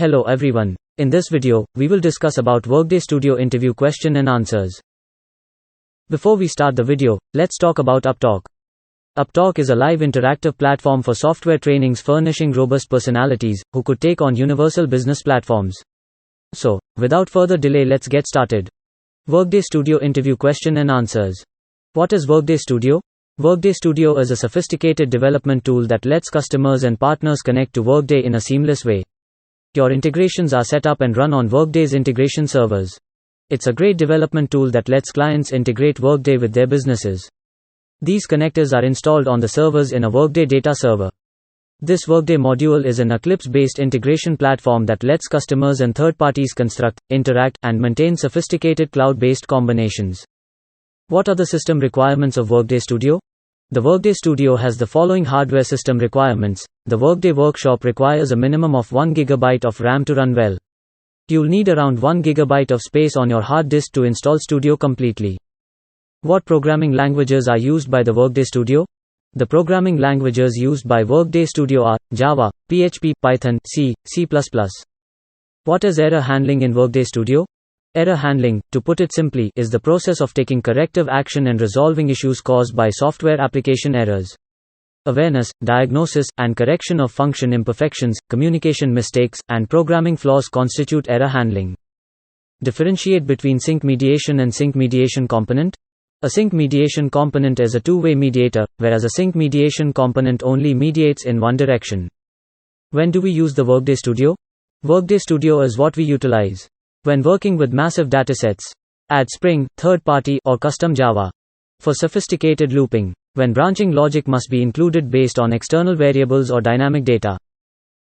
Hello everyone. In this video, we will discuss about Workday Studio interview question and answers. Before we start the video, let's talk about Upptalk. Upptalk is a live interactive platform for software trainings furnishing robust personalities who could take on universal business platforms. So, without further delay, let's get started. Workday Studio interview question and answers. What is Workday Studio? Workday Studio is a sophisticated development tool that lets customers and partners connect to Workday in a seamless way. Your integrations are set up and run on Workday's integration servers. It's a great development tool that lets clients integrate Workday with their businesses. These connectors are installed on the servers in a Workday data server. This Workday module is an Eclipse-based integration platform that lets customers and third parties construct, interact, and maintain sophisticated cloud-based combinations. What are the system requirements of Workday Studio? The Workday Studio has the following hardware system requirements. The Workday Workshop requires a minimum of 1 GB of RAM to run well. You'll need around 1 GB of space on your hard disk to install Studio completely. What programming languages are used by the Workday Studio? The programming languages used by Workday Studio are Java, PHP, Python, C, C++. What is error handling in Workday Studio? Error handling, to put it simply, is the process of taking corrective action and resolving issues caused by software application errors. Awareness, diagnosis, and correction of function imperfections, communication mistakes, and programming flaws constitute error handling. Differentiate between sync mediation and sync mediation component. A sync mediation component is a two-way mediator, whereas a sync mediation component only mediates in one direction. When do we use the Workday Studio? Workday Studio is what we utilize when working with massive datasets. Add Spring, third-party, or custom Java. For sophisticated looping, when branching logic must be included based on external variables or dynamic data.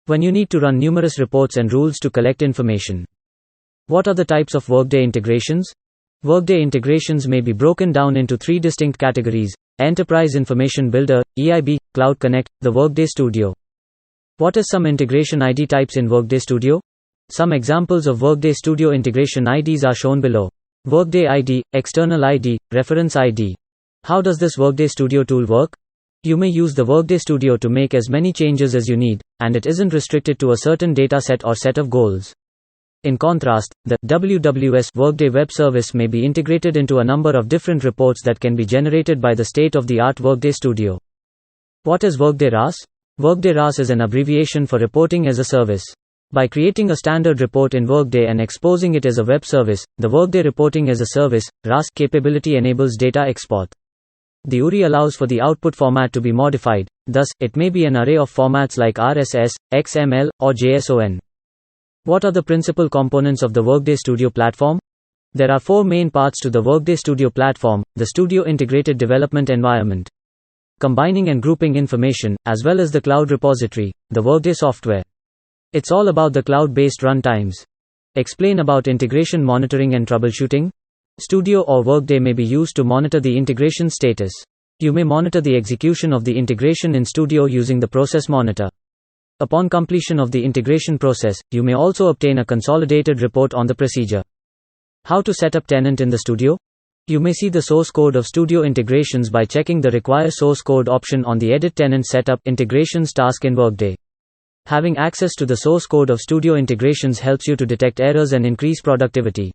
When you need to run numerous reports and rules to collect information. What are the types of Workday integrations? Workday integrations may be broken down into three distinct categories: Enterprise Information Builder, EIB, Cloud Connect, the Workday Studio. What is some integration ID types in Workday Studio? Some examples of Workday Studio integration IDs are shown below. Workday ID, External ID, Reference ID. How does this Workday Studio tool work? You may use the Workday Studio to make as many changes as you need, and it isn't restricted to a certain data set or set of goals. In contrast, the WWS Workday Web Service may be integrated into a number of different reports that can be generated by the state-of-the-art Workday Studio. What is Workday RAS? Workday RAS is an abbreviation for Reporting as a Service. By creating a standard report in Workday and exposing it as a web service, the Workday Reporting as a Service (RAS) capability enables data export. The URI allows for the output format to be modified, thus, it may be an array of formats like RSS, XML, or JSON. What are the principal components of the Workday Studio platform? There are four main parts to the Workday Studio platform: the Studio Integrated Development Environment, combining and grouping information, as well as the cloud repository, the Workday software. It's all about the cloud-based runtimes. Explain about integration monitoring and troubleshooting. Studio or Workday may be used to monitor the integration status. You may monitor the execution of the integration in Studio using the Process Monitor. Upon completion of the integration process, you may also obtain a consolidated report on the procedure. How to set up Tenant in the Studio? You may see the source code of Studio integrations by checking the Require Source Code option on the Edit Tenant Setup Integrations task in Workday. Having access to the source code of Studio integrations helps you to detect errors and increase productivity.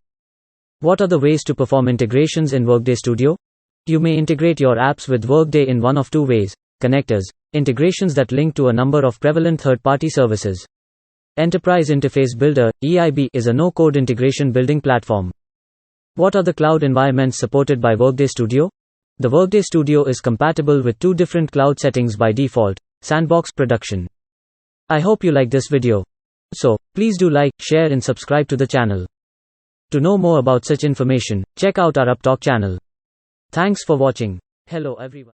What are the ways to perform integrations in Workday Studio? You may integrate your apps with Workday in one of two ways: connectors, integrations that link to a number of prevalent third-party services. Enterprise Interface Builder, EIB, is a no-code integration building platform. What are the cloud environments supported by Workday Studio? The Workday Studio is compatible with two different cloud settings by default: Sandbox, Production. I hope you like this video. So, please do like, share and subscribe to the channel. To know more about such information, check out our Upptalk channel. Thanks for watching. Hello everyone.